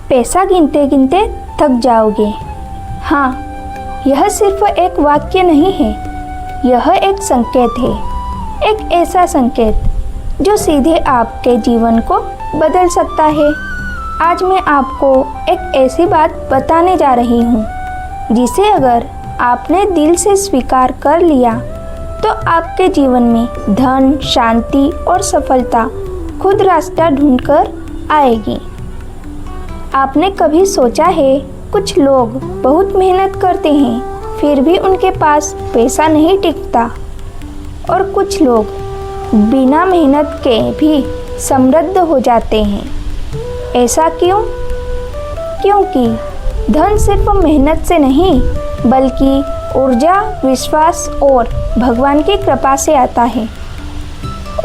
पैसा गिनते गिनते थक जाओगे। हाँ, यह सिर्फ एक वाक्य नहीं है, यह एक संकेत है, एक ऐसा संकेत जो सीधे आपके जीवन को बदल सकता है। आज मैं आपको एक ऐसी बात बताने जा रही हूँ जिसे अगर आपने दिल से स्वीकार कर लिया तो आपके जीवन में धन, शांति और सफलता खुद रास्ता ढूंढकर आएगी। आपने कभी सोचा है, कुछ लोग बहुत मेहनत करते हैं फिर भी उनके पास पैसा नहीं टिकता, और कुछ लोग बिना मेहनत के भी समृद्ध हो जाते हैं। ऐसा क्यों? क्योंकि धन सिर्फ मेहनत से नहीं बल्कि ऊर्जा, विश्वास और भगवान की कृपा से आता है।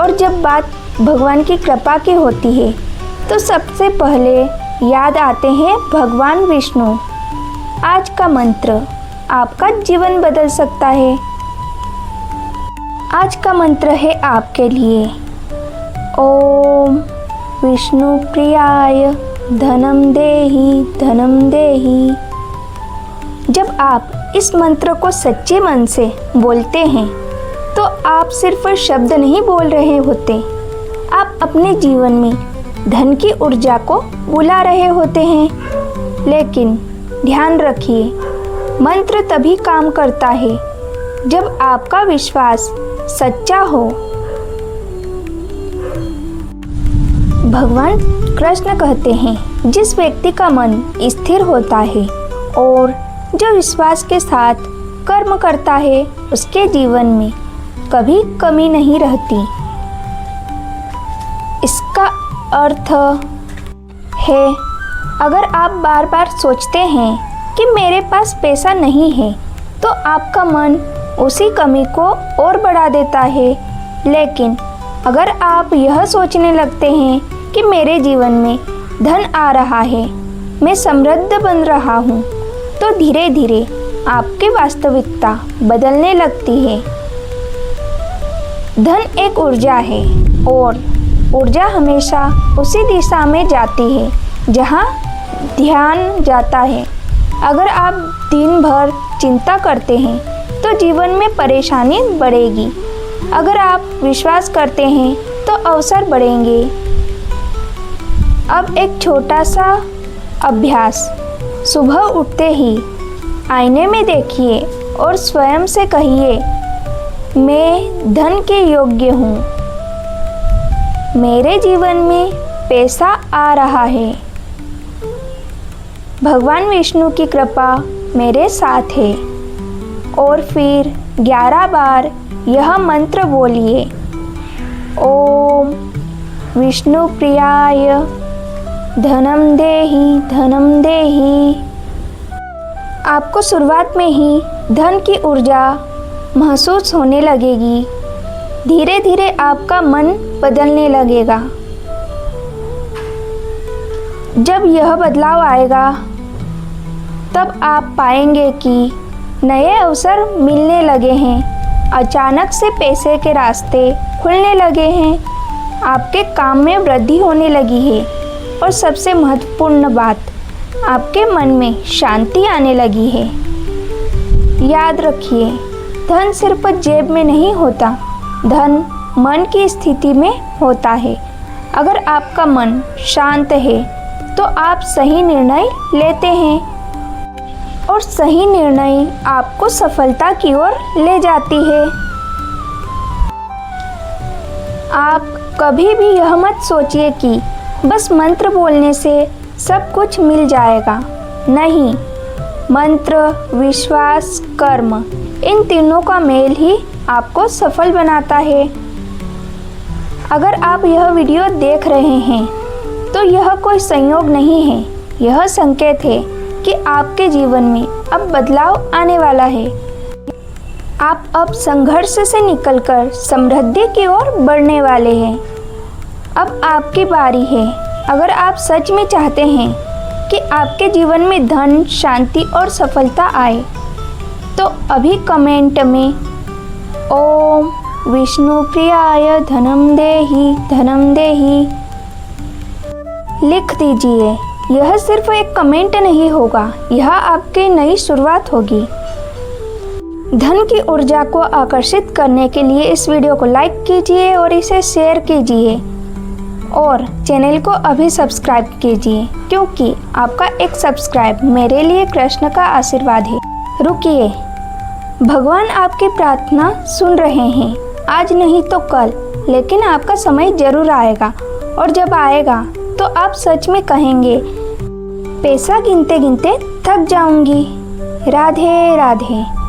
और जब बात भगवान की कृपा की होती है तो सबसे पहले याद आते हैं भगवान विष्णु। आज का मंत्र आपका जीवन बदल सकता है। आज का मंत्र है आपके लिए, ओम विष्णु प्रियाय धनम देहि धनम देहि। जब आप इस मंत्र को सच्चे मन से बोलते हैं तो आप सिर्फ शब्द नहीं बोल रहे होते, आप अपने जीवन में धन की ऊर्जा को बुला रहे होते हैं। लेकिन ध्यान रखिए, मंत्र तभी काम करता है जब आपका विश्वास सच्चा हो। भगवान कृष्ण कहते हैं, जिस व्यक्ति का मन स्थिर होता है और जो विश्वास के साथ कर्म करता है उसके जीवन में कभी कमी नहीं रहती। इसका अर्थ है, अगर आप बार बार सोचते हैं कि मेरे पास पैसा नहीं है तो आपका मन उसी कमी को और बढ़ा देता है। लेकिन अगर आप यह सोचने लगते हैं कि मेरे जीवन में धन आ रहा है, मैं समृद्ध बन रहा हूँ, तो धीरे धीरे आपकी वास्तविकता बदलने लगती है। धन एक ऊर्जा है और ऊर्जा हमेशा उसी दिशा में जाती है जहाँ ध्यान जाता है। अगर आप दिन भर चिंता करते हैं तो जीवन में परेशानी बढ़ेगी। अगर आप विश्वास करते हैं तो अवसर बढ़ेंगे। अब एक छोटा सा अभ्यास, सुबह उठते ही आईने में देखिए और स्वयं से कहिए, मैं धन के योग्य हूँ, मेरे जीवन में पैसा आ रहा है, भगवान विष्णु की कृपा मेरे साथ है। और फिर 11 बार यह मंत्र बोलिए, ओम विष्णु प्रियाय धनम देहि धनम देहि। आपको शुरुआत में ही धन की ऊर्जा महसूस होने लगेगी। धीरे धीरे आपका मन बदलने लगेगा। जब यह बदलाव आएगा तब आप पाएंगे कि नए अवसर मिलने लगे हैं, अचानक से पैसे के रास्ते खुलने लगे हैं, आपके काम में वृद्धि होने लगी है और सबसे महत्वपूर्ण बात, आपके मन में शांति आने लगी है। याद रखिए, धन सिर्फ जेब में नहीं होता, धन मन की स्थिति में होता है। अगर आपका मन शांत है तो आप सही निर्णय लेते हैं और सही निर्णय आपको सफलता की ओर ले जाती है। आप कभी भी यह मत सोचिए कि बस मंत्र बोलने से सब कुछ मिल जाएगा। नहीं, मंत्र, विश्वास, कर्म, इन तीनों का मेल ही आपको सफल बनाता है। अगर आप यह वीडियो देख रहे हैं तो यह कोई संयोग नहीं है, यह संकेत है कि आपके जीवन में अब बदलाव आने वाला है। आप अब संघर्ष से निकलकर समृद्धि की ओर बढ़ने वाले हैं। अब आपकी बारी है। अगर आप सच में चाहते हैं कि आपके जीवन में धन, शांति और सफलता आए तो अभी कमेंट में ओम विष्णु प्रियाय धनम देहि लिख दीजिए। यह सिर्फ एक कमेंट नहीं होगा, यह आपकी नई शुरुआत होगी। धन की ऊर्जा को आकर्षित करने के लिए इस वीडियो को लाइक कीजिए और इसे शेयर कीजिए और चैनल को अभी सब्सक्राइब कीजिए, क्योंकि आपका एक सब्सक्राइब मेरे लिए कृष्ण का आशीर्वाद है। रुकिए, भगवान आपकी प्रार्थना सुन रहे हैं। आज नहीं तो कल, लेकिन आपका समय जरूर आएगा, और जब आएगा तो आप सच में कहेंगे, पैसा गिनते गिनते थक जाऊंगी। राधे राधे।